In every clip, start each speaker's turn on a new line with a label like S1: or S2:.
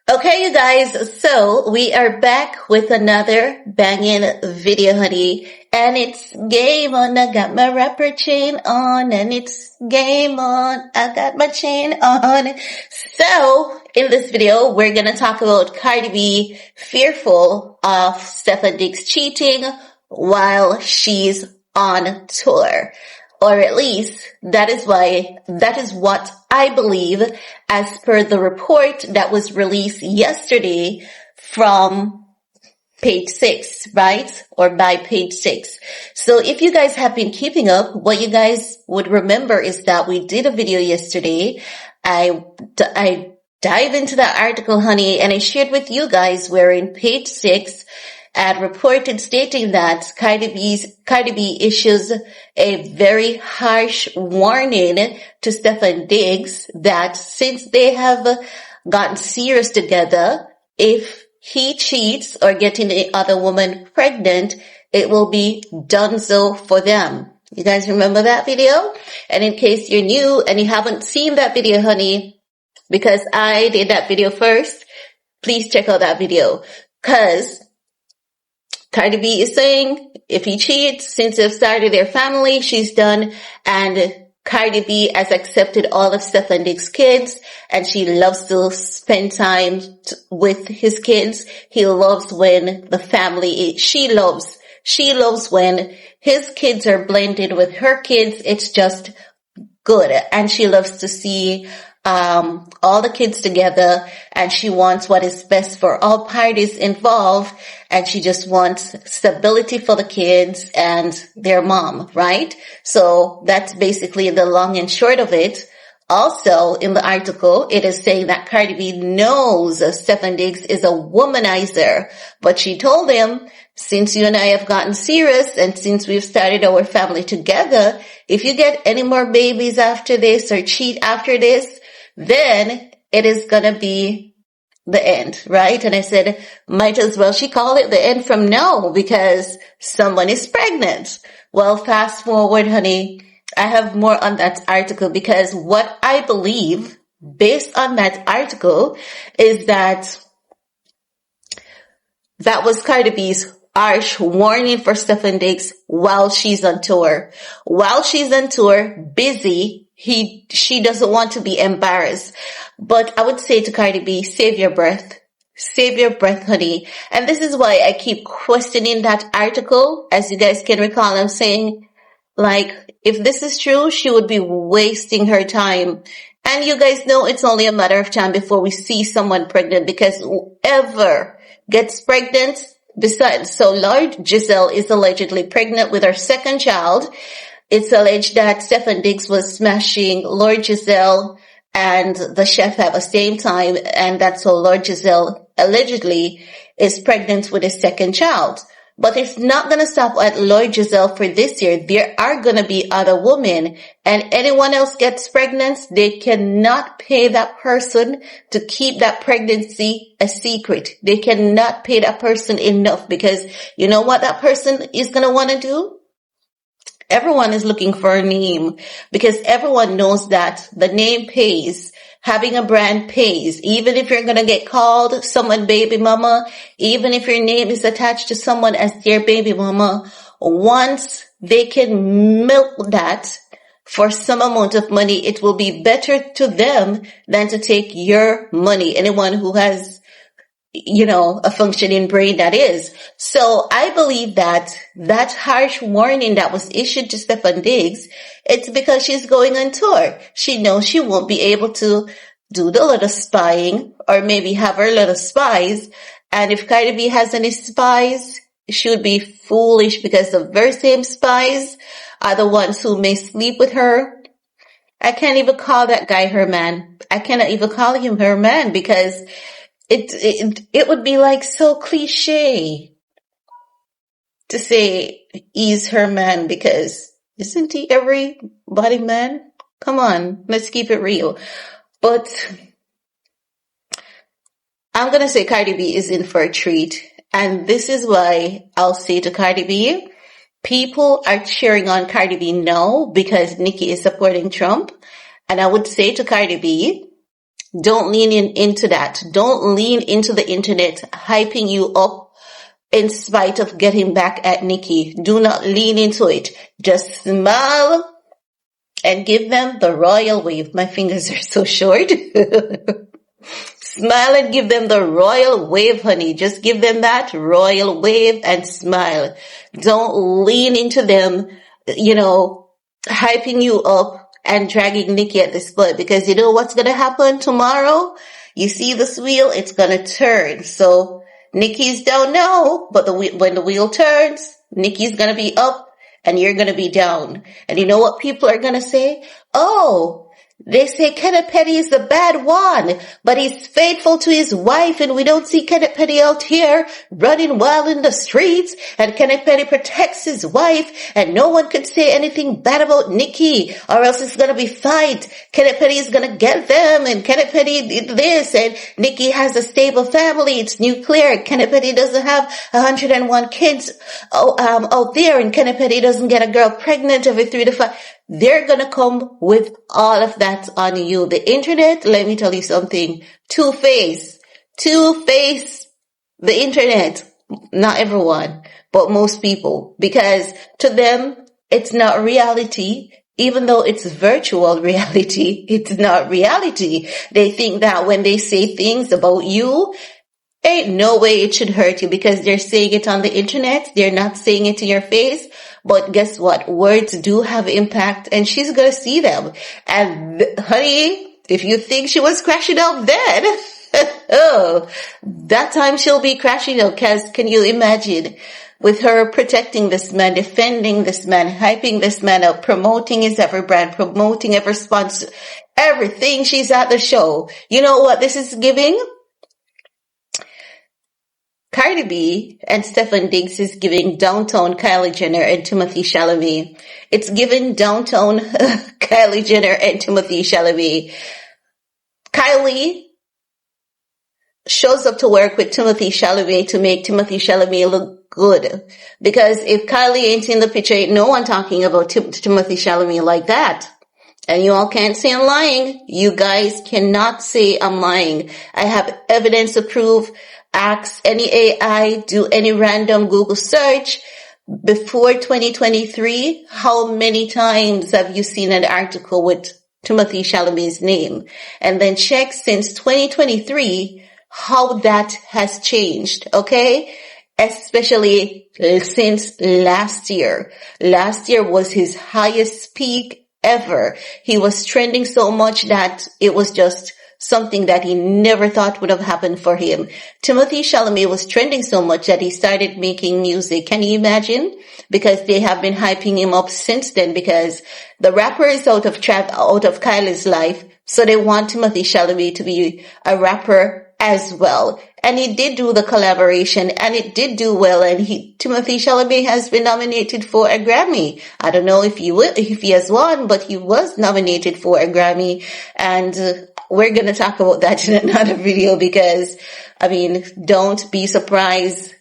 S1: Okay, you guys, so we are back with another banging video, honey. And it's game on. I got my rapper chain on, and it's game on. I got my chain on. So, in this video, we're gonna talk about Cardi B fearful of Stefon Diggs cheating while she's on tour. Or at least that is what I believe as per the report that was released yesterday from page 6, right? Or by page 6. So if you guys have been keeping up, what you guys would remember is that we did a video yesterday. I dive into that article, honey, and I shared with you guys where in page 6 had reported stating that Cardi B issues a very harsh warning to Stefon Diggs that since they have gotten serious together, if he cheats or getting the other woman pregnant, it will be donezo for them. You guys remember that video? And in case you're new and you haven't seen that video, honey, because I did that video first, please check out that video. Cause Cardi B is saying if he cheats, since they've started their family, she's done. And Cardi B has accepted all of Stefon Diggs' kids, and she loves to spend time with his kids. He loves when the family, she loves when his kids are blended with her kids. It's just good. And she loves to see all the kids together, and she wants what is best for all parties involved, and she just wants stability for the kids and their mom, right? So that's basically the long and short of it. Also, in the article, it is saying that Cardi B knows Stefon Diggs is a womanizer, but she told him, since you and I have gotten serious and since we've started our family together, if you get any more babies after this or cheat after this, then it is gonna be the end, right? And I said, might as well she call it the end from now because someone is pregnant. Well, fast forward, honey. I have more on that article because what I believe based on that article is that was Cardi B's harsh warning for Stefon Diggs while she's on tour. While she's on tour, busy, she doesn't want to be embarrassed. But I would say to Cardi B, save your breath. Save your breath, honey. And this is why I keep questioning that article. As you guys can recall, I'm saying, like, if this is true, she would be wasting her time. And you guys know it's only a matter of time before we see someone pregnant because whoever gets pregnant, besides, so Lord Giselle is allegedly pregnant with her second child. It's alleged that Stefon Diggs was smashing Lord Giselle and the chef at the same time, and that's how Lord Giselle allegedly is pregnant with his second child. But it's not going to stop at Lord Giselle for this year. There are going to be other women, and anyone else gets pregnant, they cannot pay that person to keep that pregnancy a secret. They cannot pay that person enough because you know what that person is going to want to do? Everyone is looking for a name because everyone knows that the name pays. Having a brand pays. Even if you're going to get called someone baby mama, even if your name is attached to someone as their baby mama, once they can milk that for some amount of money, it will be better to them than to take your money. Anyone who has a functioning brain that is. So I believe that harsh warning that was issued to Stefon Diggs, it's because she's going on tour. She knows she won't be able to do the little spying or maybe have her little spies. And if Cardi B has any spies, she would be foolish because the very same spies are the ones who may sleep with her. I can't even call that guy her man. I cannot even call him her man because it would be like so cliche to say he's her man because isn't he everybody man? Come on, let's keep it real. But I'm going to say Cardi B is in for a treat. And this is why I'll say to Cardi B, people are cheering on Cardi B now because Nicki is supporting Trump. And I would say to Cardi B, Don't lean into that. Don't lean into the internet hyping you up in spite of getting back at Nikki. Do not lean into it. Just smile and give them the royal wave. My fingers are so short. Smile and give them the royal wave, honey. Just give them that royal wave and smile. Don't lean into them, hyping you up and dragging Nikki at this point, because you know what's going to happen tomorrow? You see this wheel, it's going to turn. So Nikki's down now, but when the wheel turns, Nikki's going to be up and you're going to be down. And you know what people are going to say? Oh, they say Kenneth Petty is the bad one, but he's faithful to his wife, and we don't see Kenneth Petty out here running wild in the streets, and Kenneth Petty protects his wife, and no one can say anything bad about Nikki, or else it's gonna be fight. Kenneth Petty is gonna get them, and Kenneth Petty did this, and Nikki has a stable family, it's nuclear. Kenneth Petty doesn't have 101 kids out there, and Kenneth Petty doesn't get a girl pregnant every 3 to 5. They're gonna come with all of that on you. The internet, let me tell you something, two-face, the internet. Not everyone, but most people, because to them, it's not reality. Even though it's virtual reality, it's not reality. They think that when they say things about you, ain't no way it should hurt you, because they're saying it on the internet. They're not saying it to your face. But guess what? Words do have impact, and she's going to see them. And honey, if you think she was crashing out then, oh, that time she'll be crashing out. Because can you imagine with her protecting this man, defending this man, hyping this man up, promoting his every brand, promoting every sponsor, everything. She's at the show. You know what this is giving? Cardi B and Stefon Diggs is giving downtown Kylie Jenner and Timothée Chalamet. It's giving downtown Kylie Jenner and Timothée Chalamet. Kylie shows up to work with Timothée Chalamet to make Timothée Chalamet look good. Because if Kylie ain't in the picture, ain't no one talking about Timothée Chalamet like that. And you all can't say I'm lying. You guys cannot say I'm lying. I have evidence to prove. Ask any AI, do any random Google search. Before 2023, how many times have you seen an article with Timothée Chalamet's name? And then check since 2023 how that has changed, okay? Especially since last year. Last year was his highest peak ever. He was trending so much that it was just something that he never thought would have happened for him. Timothée Chalamet was trending so much that he started making music. Can you imagine? Because they have been hyping him up since then, because the rapper is out of Kylie's life, so they want Timothée Chalamet to be a rapper as well. And he did do the collaboration, and it did do well, and Timothée Chalamet has been nominated for a Grammy. I don't know if he has won, but he was nominated for a Grammy, and we're going to talk about that in another video, because, don't be surprised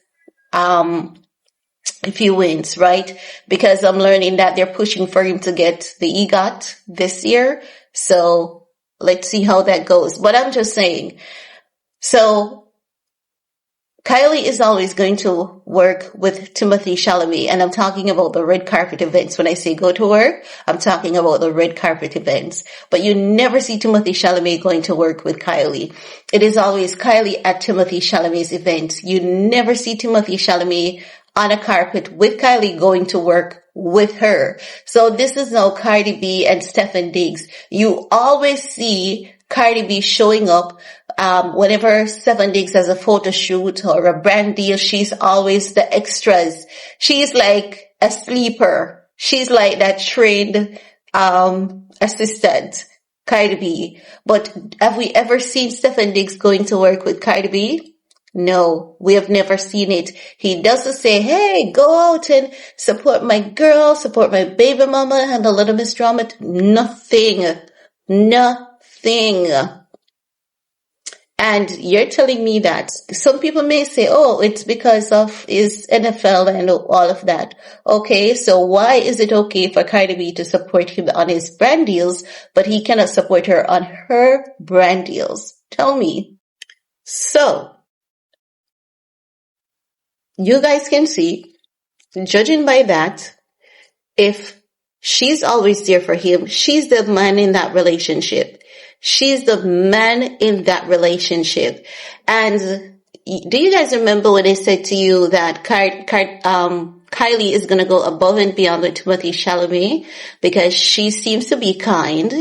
S1: if he wins, right? Because I'm learning that they're pushing for him to get the EGOT this year. So let's see how that goes. But I'm just saying. So Kylie is always going to work with Timothée Chalamet, and I'm talking about the red carpet events. When I say go to work, I'm talking about the red carpet events. But you never see Timothée Chalamet going to work with Kylie. It is always Kylie at Timothée Chalamet's events. You never see Timothée Chalamet on a carpet with Kylie going to work with her. So this is now Cardi B and Stefon Diggs. You always see Cardi B showing up whenever Stefon Diggs has a photo shoot or a brand deal. She's always the extras. She's like a sleeper. She's like that trained assistant, Cardi B. But have we ever seen Stefon Diggs going to work with Cardi B? No, we have never seen it. He doesn't say, hey, go out and support my girl, support my baby mama, and a little Miss Drama. Nothing. And And you're telling me that some people may say, oh, it's because of his NFL and all of that. Okay, so why is it okay for Cardi B to support him on his brand deals, but he cannot support her on her brand deals? Tell me. So, you guys can see, judging by that, if she's always there for him, she's the man in that relationship. She's the man in that relationship. And do you guys remember when I said to you that Kylie is going to go above and beyond with Timothée Chalamet because she seems to be kind,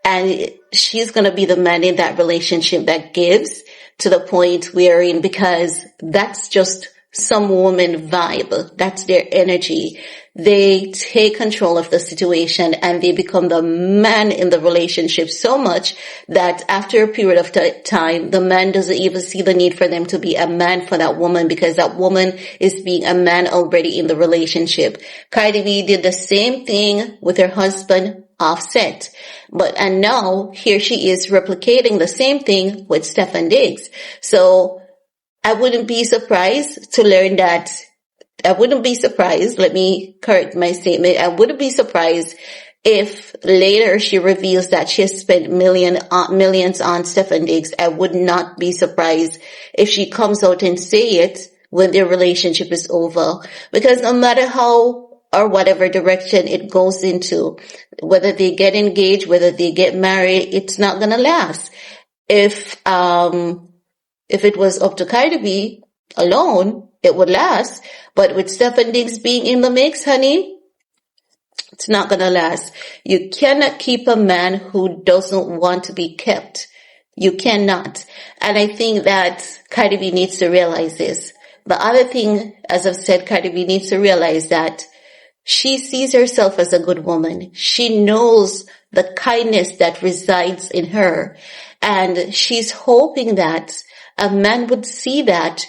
S1: and she's going to be the man in that relationship that gives to the point wherein, because that's just some woman vibe, that's their energy. They take control of the situation and they become the man in the relationship so much that after a period of time, the man doesn't even see the need for them to be a man for that woman, because that woman is being a man already in the relationship. Cardi B did the same thing with her husband, Offset. And now here she is replicating the same thing with Stefon Diggs. So I wouldn't be surprised to learn that. I wouldn't be surprised. Let me correct my statement. I wouldn't be surprised if later she reveals that she has spent millions on Stefon Diggs. I would not be surprised if she comes out and say it when their relationship is over. Because no matter how or whatever direction it goes into, whether they get engaged, whether they get married, it's not gonna last. If it was up to Cardi B alone, it would last. But with Stefon Diggs being in the mix, honey, it's not gonna last. You cannot keep a man who doesn't want to be kept. You cannot. And I think that Cardi B needs to realize this. The other thing, as I've said, Cardi B needs to realize that she sees herself as a good woman. She knows the kindness that resides in her. And she's hoping that a man would see that,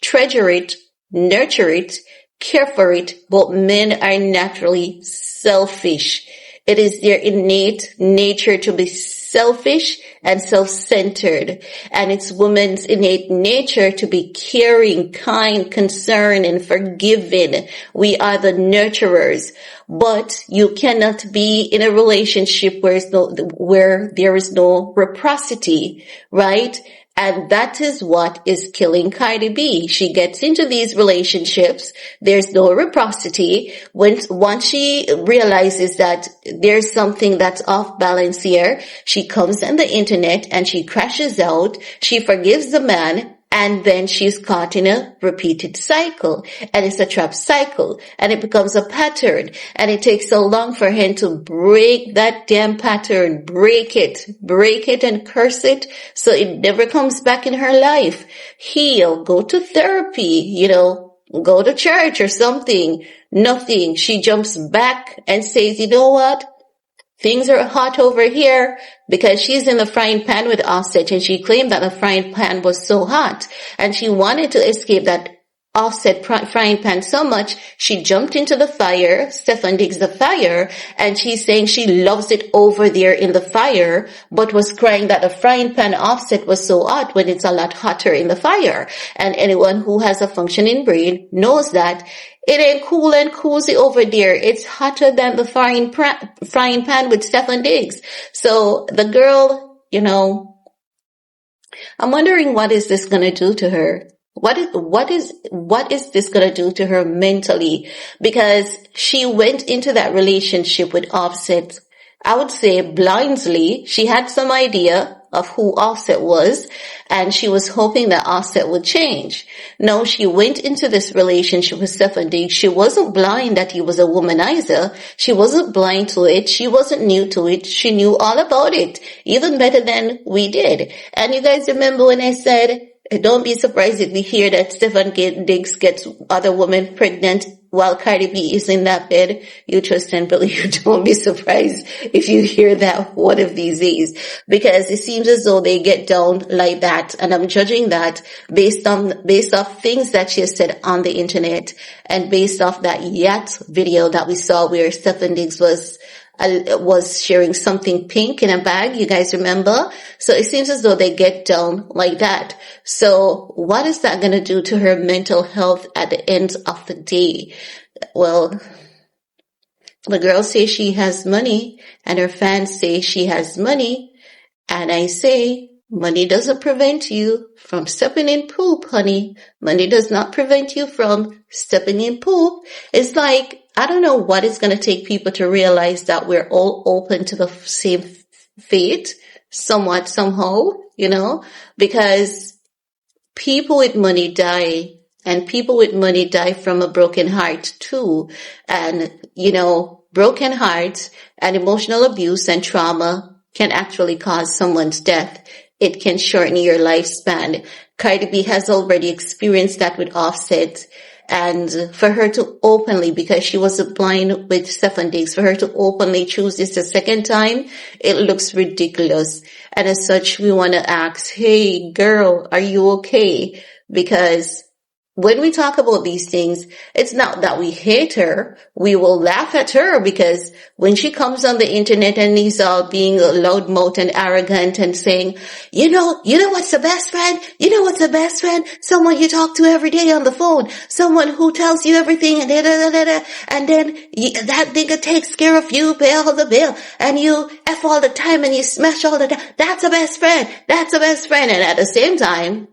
S1: treasure it, nurture it, care for it. But men are naturally selfish. It is their innate nature to be selfish and self-centered. And it's women's innate nature to be caring, kind, concerned, and forgiving. We are the nurturers. But you cannot be in a relationship where there is no reciprocity, right? And that is what is killing Cardi B. She gets into these relationships. There's no reciprocity. Once she realizes that there's something that's off balance here, she comes on the internet and she crashes out. She forgives the man. And then she's caught in a repeated cycle. And it's a trap cycle. And it becomes a pattern. And it takes so long for him to break that damn pattern. Break it and curse it so it never comes back in her life. Heal, go to therapy, go to church or something. Nothing. She jumps back and says, you know what? Things are hot over here, because she's in the frying pan with Offset, and she claimed that the frying pan was so hot and she wanted to escape that Offset frying pan so much, she jumped into the fire, Stefon Diggs the fire, and she's saying she loves it over there in the fire, but was crying that the frying pan Offset was so hot when it's a lot hotter in the fire. And anyone who has a functioning brain knows that it ain't cool and cozy over there. It's hotter than the frying pan with Stefon Diggs. So the girl, I'm wondering what is this gonna do to her? What is this gonna do to her mentally? Because she went into that relationship with Offset, I would say blindly. She had some idea of who Offset was, and she was hoping that Offset would change. No, she went into this relationship with Stefon Diggs. She wasn't blind that he was a womanizer. She wasn't blind to it. She wasn't new to it. She knew all about it, even better than we did. And you guys remember when I said, don't be surprised if we hear that Stefon Diggs gets other women pregnant while Cardi B is in that bed. You trust and believe. Don't be surprised if you hear that one of these days, because it seems as though they get down like that. And I'm judging that based off things that she has said on the internet, and based off that yacht video that we saw where Stefon Diggs was was sharing something pink in a bag. You guys remember? So it seems as though they get down like that. So what is that going to do to her mental health at the end of the day? Well, the girl says she has money and her fans say she has money. And I say, money doesn't prevent you from stepping in poop, honey. Money does not prevent you from stepping in poop. It's like, I don't know what it's going to take people to realize that we're all open to the same fate, somewhat, somehow, because people with money die, and people with money die from a broken heart too. And, broken hearts and emotional abuse and trauma can actually cause someone's death. It can shorten your lifespan. Cardi B has already experienced that with Offset. And for her to openly, because she was blind with Stefon Diggs, for her to openly choose this a second time, it looks ridiculous. And as such, we want to ask, hey, girl, are you okay? Because when we talk about these things, it's not that we hate her. We will laugh at her because when she comes on the internet and is all being loudmouth and arrogant and saying, you know what's the best friend? You know what's the best friend? Someone you talk to every day on the phone. Someone who tells you everything and and then that nigga takes care of you, pay all the bill, and you F all the time and you smash all the time. That's a best friend. That's a best friend. And at the same time,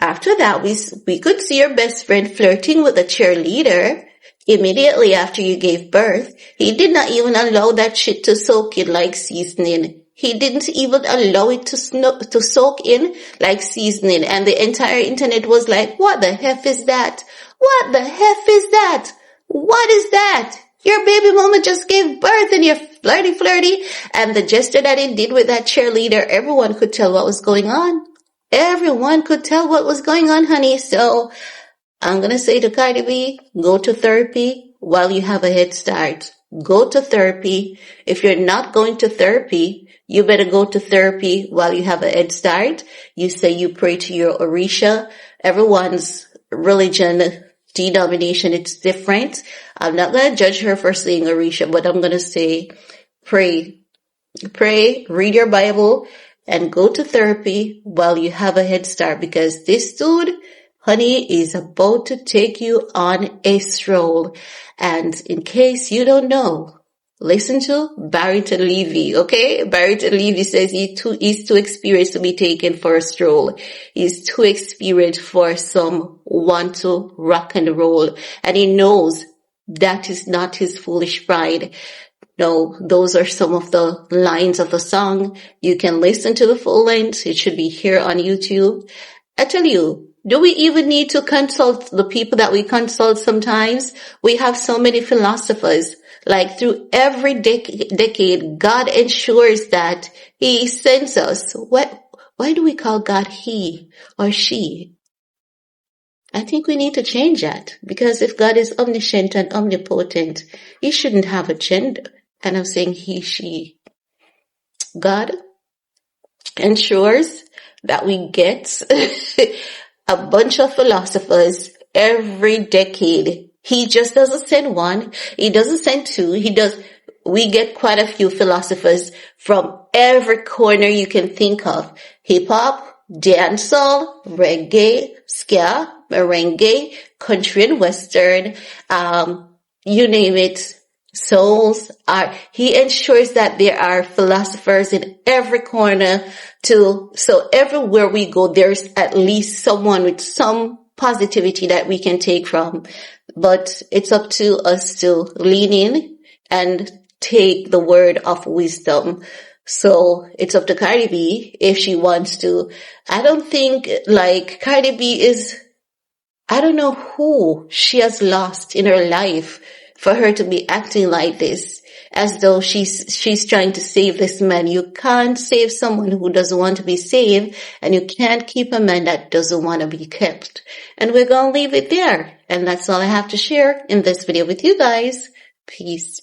S1: after that, we could see your best friend flirting with a cheerleader immediately after you gave birth. He did not even allow that shit to soak in like seasoning. He didn't even allow it to soak in like seasoning. And the entire internet was like, what the heck is that? What the heck is that? What is that? Your baby mama just gave birth and you're flirty. And the gesture that he did with that cheerleader, everyone could tell what was going on. Everyone could tell what was going on, honey. So I'm going to say to Cardi B, go to therapy while you have a head start. Go to therapy. If you're not going to therapy, you better go to therapy while you have a head start. You say you pray to your Orisha. Everyone's religion, denomination, it's different. I'm not going to judge her for saying Orisha, but I'm going to say pray, read your Bible, and go to therapy while you have a head start, because this dude, honey, is about to take you on a stroll. And in case you don't know, listen to Barrington Levy, okay? Barrington Levy says he's too experienced to be taken for a stroll. He's too experienced for someone to rock and roll. And he knows that is not his foolish pride. No, those are some of the lines of the song. You can listen to the full length. It should be here on YouTube. I tell you, do we even need to consult the people that we consult sometimes? We have so many philosophers. Like through every decade, God ensures that He sends us. Why do we call God He or She? I think we need to change that, because if God is omniscient and omnipotent, He shouldn't have a gender. And I'm saying He, She. God ensures that we get a bunch of philosophers every decade. He just doesn't send one. He doesn't send two. We get quite a few philosophers from every corner you can think of. Hip hop, dancehall, reggae, ska, merengue, country and western, you name it. Souls are, He ensures that there are philosophers in every corner so everywhere we go, there's at least someone with some positivity that we can take from. But it's up to us to lean in and take the word of wisdom. So it's up to Cardi B if she wants to. I don't think like Cardi B I don't know who she has lost in her life for her to be acting like this, as though she's trying to save this man. You can't save someone who doesn't want to be saved, and you can't keep a man that doesn't want to be kept. And we're going to leave it there. And that's all I have to share in this video with you guys. Peace.